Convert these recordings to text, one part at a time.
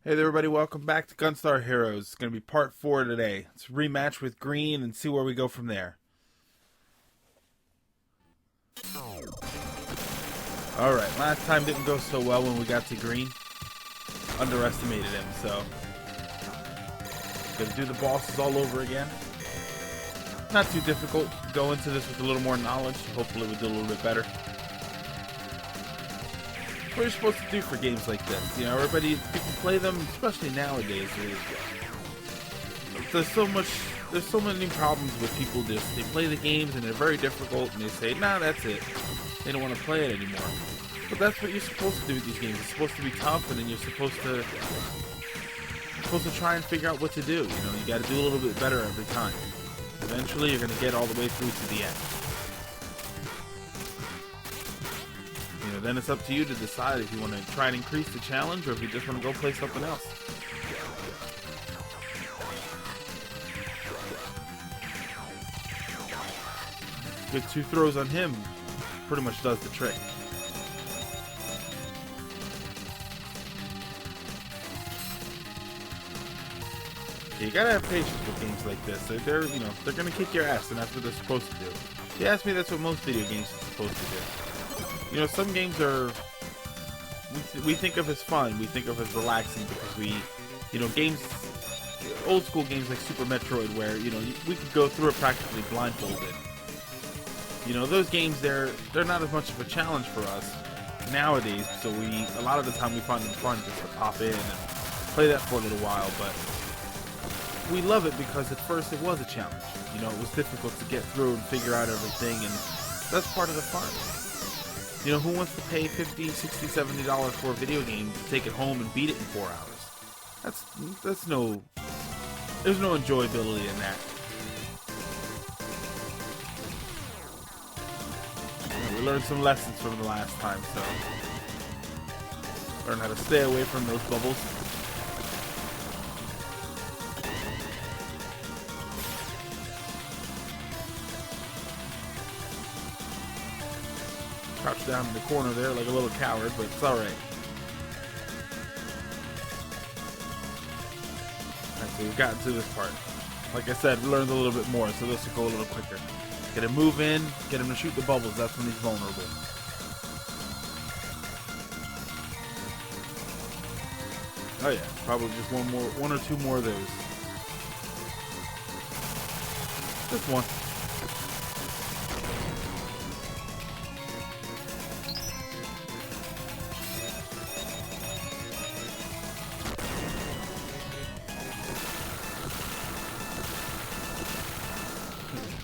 Hey there everybody, welcome back to Gunstar Heroes. It's going to be part 4 today. Let's rematch with green and see where we go from there. Alright, last time didn't go so well when we got to green. Underestimated him, so gonna do the bosses all over again. Not too difficult. Go into this with a little more knowledge. Hopefully we'll do a little bit better. What you're supposed to do for games like this. You know, people play them, especially nowadays. There's so many problems with people they play the games and they're very difficult and they say, nah, that's it. They don't want to play it anymore. But that's what you're supposed to do with these games. It's supposed to be tough, and then you're supposed to try and figure out what to do. You know, you got to do a little bit better every time. Eventually, you're going to get all the way through to the end. You know, then it's up to you to decide if you want to try and increase the challenge or if you just want to go play something else. Good 2 throws on him pretty much does the trick. You gotta have patience with games like this. They're gonna kick your ass, and that's what they're supposed to do. If you ask me, that's what most video games are supposed to do. You know, some games we think of as fun, we think of as relaxing because old school games like Super Metroid, where we could go through it practically blindfolded. You know, those games they're not as much of a challenge for us nowadays. So a lot of the time we find them fun just to pop in and play that for a little while, but we love it because at first it was a challenge. You know, it was difficult to get through and figure out everything, and that's part of the fun. You know, who wants to pay $50, $60, $70 for a video game to take it home and beat it in 4 hours? There's no enjoyability in that. We learned some lessons from the last time, so learn how to stay away from those bubbles. Crouch down in the corner there like a little coward, but it's alright. Alright, so we've gotten to this part. Like I said, we learned a little bit more, so this will go a little quicker. Get him move in, get him to shoot the bubbles, that's when he's vulnerable. Oh yeah, probably just one or two more of those. Just one.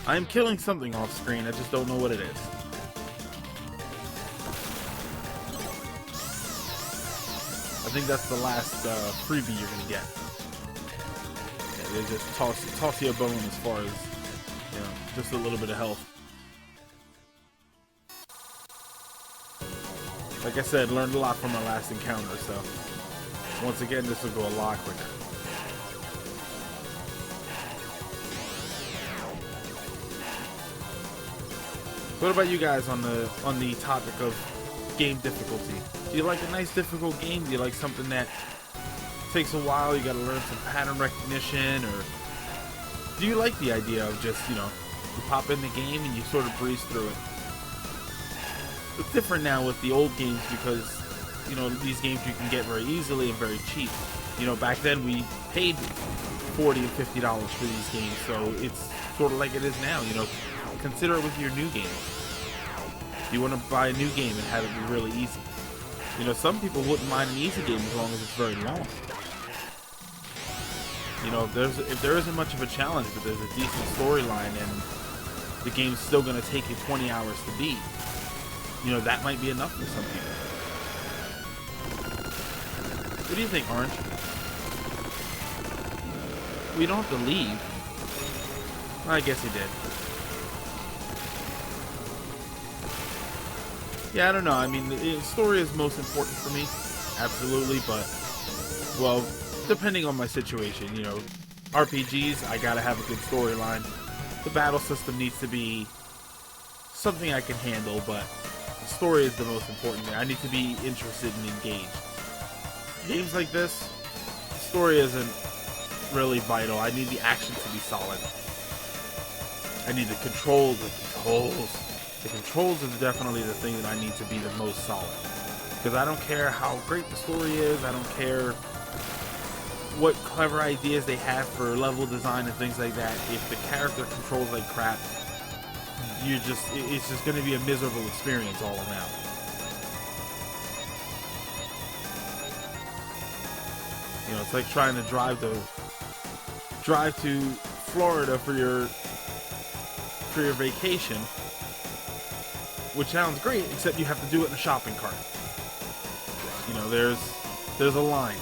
I am killing something off screen, I just don't know what it is. I think that's the last freebie you're gonna get. Yeah, they just toss you a bone as far as, just a little bit of health. Like I said, learned a lot from our last encounter, so once again, this will go a lot quicker. What about you guys on the topic of game difficulty? Do you like a nice difficult game? Do you like something that takes a while, you gotta learn some pattern recognition, or do you like the idea of just, you pop in the game and you sort of breeze through it? It's different now with the old games because, these games you can get very easily and very cheap. Back then we paid $40 and $50 for these games, so it's sort of like it is now, Consider it with your new game. You want to buy a new game and have it be really easy. Some people wouldn't mind an easy game as long as it's very long. If there isn't much of a challenge, but there's a decent storyline and the game's still going to take you 20 hours to beat, that might be enough for some people. What do you think, Orange? We don't have to leave. I guess he did. Yeah, I don't know. I mean, the story is most important for me, absolutely, but, well, depending on my situation, RPGs, I gotta have a good storyline. The battle system needs to be something I can handle, but the story is the most important thing. I need to be interested and engaged. Games like this, story isn't really vital. I need the action to be solid. I need the controls. The controls are definitely the thing that I need to be the most solid. Because I don't care how great the story is. I don't care what clever ideas they have for level design and things like that. If the character controls like crap, it's just going to be a miserable experience all around. You know, it's like trying to drive to Florida for your vacation, which sounds great, except you have to do it in a shopping cart. You know, there's a line.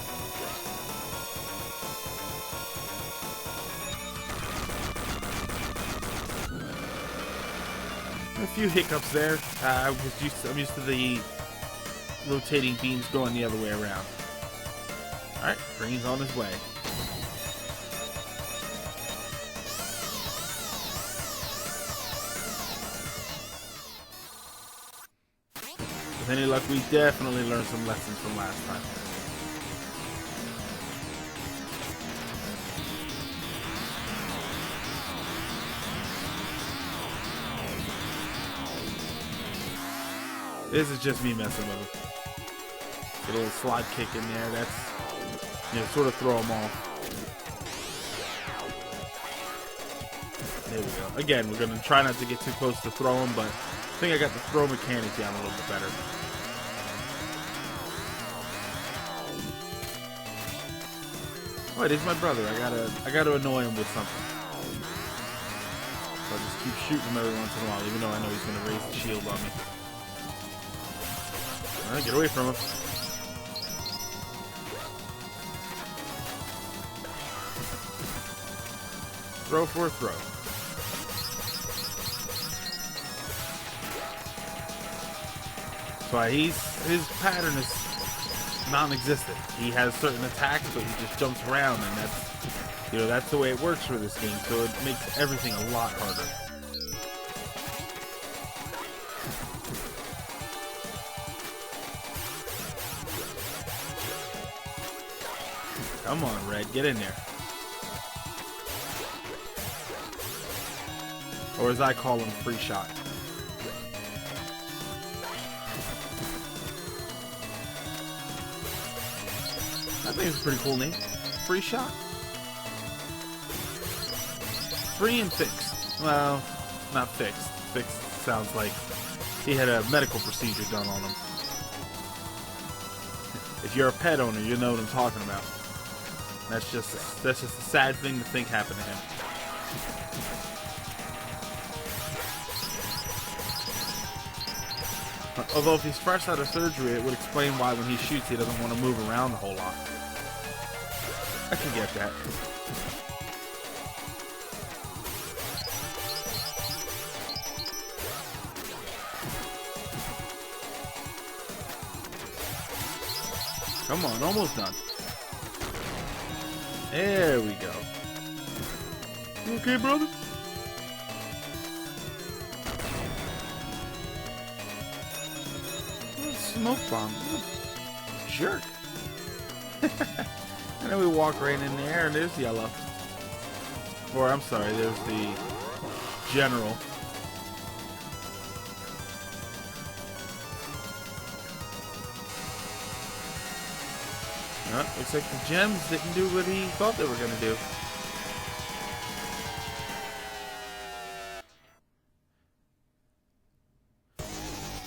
A few hiccups there. I'm used to the rotating beams going the other way around. Alright, green's on his way. With any luck, we definitely learned some lessons from last time. This is just me messing with it. Get a little slide kick in there. That's, you know, sort of throw them off. There we go. Again, we're going to try not to get too close to throw them, but I think I got the throw mechanic down a little bit better. Oh, it is my brother. I gotta annoy him with something. So I'll just keep shooting him every once in a while, even though I know he's going to raise the shield on me. Alright, get away from him. Throw for a throw. So his pattern is non-existent. He has certain attacks, but he just jumps around, and that's the way it works for this game. So it makes everything a lot harder. Come on, Red, get in there. Or as I call him, free shot. I think it's a pretty cool name. Free shot? Free and fixed. Well, not fixed. Fixed sounds like he had a medical procedure done on him. If you're a pet owner, you know what I'm talking about. That's just a sad thing to think happened to him. Although if he's fresh out of surgery, it would explain why when he shoots he doesn't want to move around a whole lot. I can get that. Come on, almost done. There we go. You okay, brother? Smoke bomb. Jerk. And then we walk right in there, and there's yellow. Or, I'm sorry, there's the general. Looks like the gems didn't do what he thought they were going to do.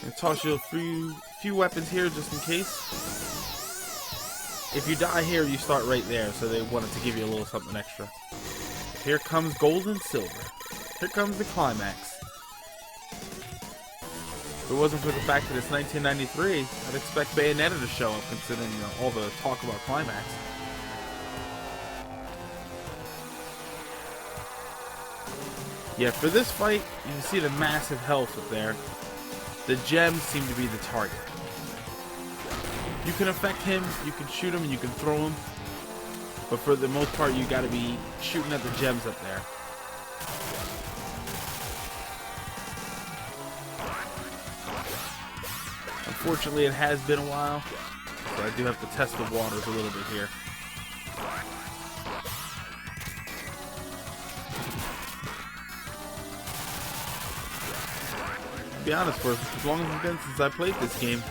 I'll toss you a few weapons here just in case. If you die here, you start right there, so they wanted to give you a little something extra. Here comes gold and silver. Here comes the climax. If it wasn't for the fact that it's 1993, I'd expect Bayonetta to show up, considering all the talk about climax. Yeah, for this fight, you can see the massive health up there. The gems seem to be the target. You can affect him, you can shoot him, and you can throw him. But for the most part, you gotta be shooting at the gems up there. Unfortunately, it has been a while, so I do have to test the waters a little bit here. To be honest, for as long as it's been since I played this game,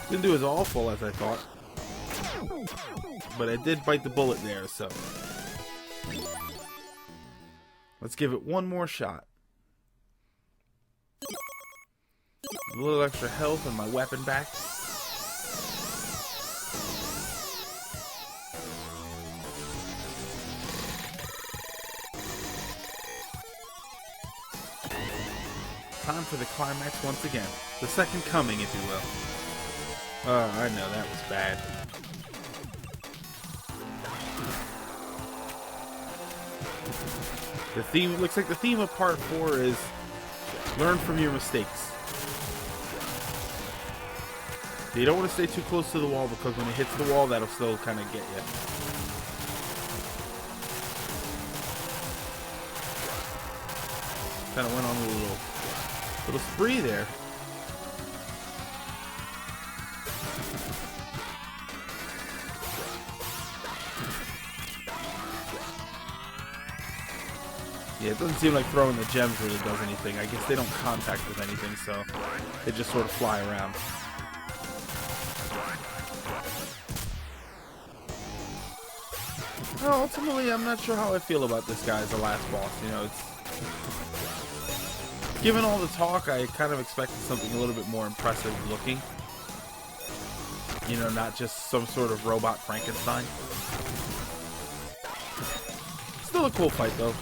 didn't do as awful as I thought. But I did bite the bullet there, so let's give it one more shot. A little extra health and my weapon back. Time for the climax once again. The second coming, if you will. Oh, I know, that was bad. The theme, it looks like the theme of part 4 is learn from your mistakes. You don't want to stay too close to the wall because when it hits the wall, that'll still kind of get you. Kind of went on a little spree there. Yeah, it doesn't seem like throwing the gems really does anything. I guess they don't contact with anything, so they just sort of fly around. Well, ultimately, I'm not sure how I feel about this guy as the last boss. You know, it's given all the talk, I kind of expected something a little bit more impressive looking. You know, not just some sort of robot Frankenstein. Still a cool fight, though.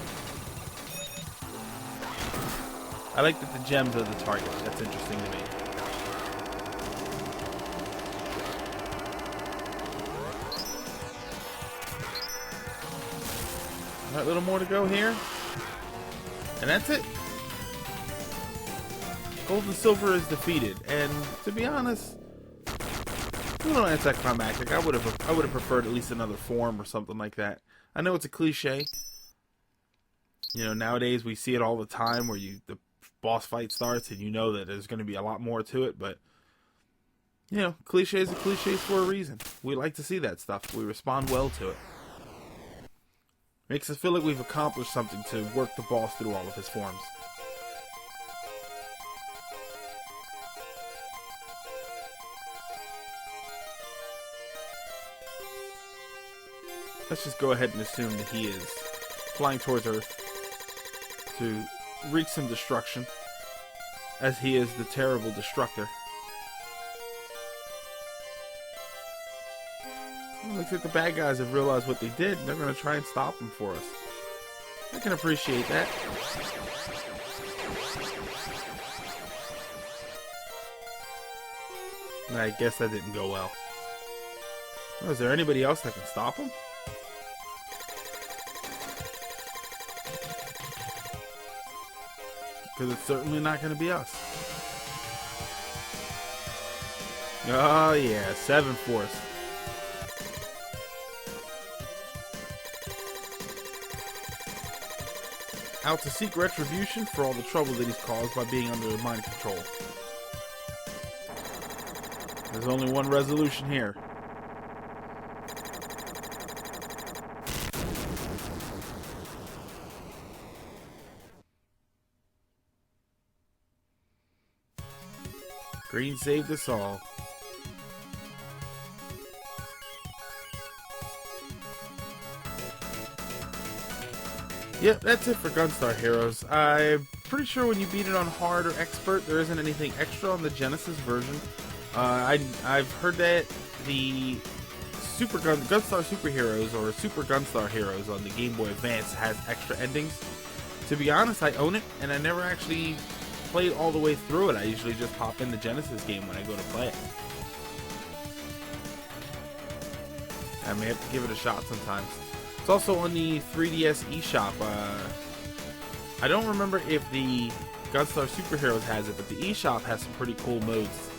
I like that the gems are the target. That's interesting to me. Alright, a little more to go here. And that's it. Gold and silver is defeated. And to be honest, a little anticlimactic. I would have preferred at least another form or something like that. I know it's a cliche. You know, nowadays we see it all the time where the boss fight starts and you know that there's going to be a lot more to it, but you know, cliches are cliches for a reason. We like to see that stuff. We respond well to it. Makes us feel like we've accomplished something to work the boss through all of his forms. Let's just go ahead and assume that he is flying towards Earth to wreak some destruction, as he is the terrible destructor. Well, looks like the bad guys have realized what they did, and they're going to try and stop him for us. I can appreciate that. I guess that didn't go well. Oh, is there anybody else that can stop him? Because it's certainly not going to be us. Oh yeah, 7 Force. Out to seek retribution for all the trouble that he's caused by being under mind control. There's only one resolution here. Green saved us all. Yep, that's it for Gunstar Heroes. I'm pretty sure when you beat it on hard or expert, there isn't anything extra on the Genesis version. I've heard that the Gunstar Super Heroes or Super Gunstar Heroes on the Game Boy Advance has extra endings. To be honest, I own it, and I never actually played all the way through it. I usually just pop in the Genesis game when I go to play it. I may have to give it a shot sometimes. It's also on the 3DS eShop. I don't remember if the Gunstar Super Heroes has it, but the eShop has some pretty cool modes.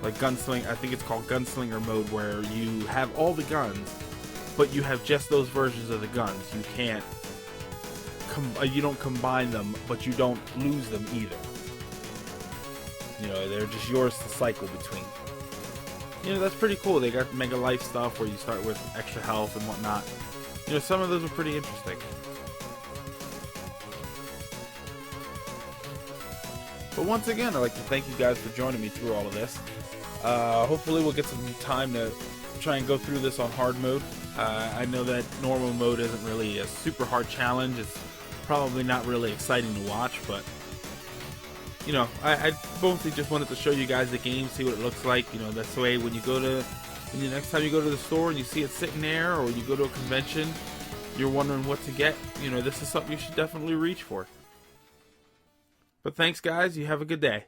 Like Gunsling, I think it's called Gunslinger mode, where you have all the guns, but you have just those versions of the guns. You can't, you don't combine them, but you don't lose them either. You know, they're just yours to cycle between. you know, that's pretty cool. They got Mega Life stuff where you start with extra health and whatnot. You know, some of those are pretty interesting. But once again, I'd like to thank you guys for joining me through all of this. Hopefully we'll get some time to try and go through this on hard mode. I know that normal mode isn't really a super hard challenge. It's probably not really exciting to watch, but you know, I mostly just wanted to show you guys the game, see what it looks like. You know, that's the way when the next time you go to the store and you see it sitting there, or you go to a convention, you're wondering what to get. You know, this is something you should definitely reach for. But thanks, guys. You have a good day.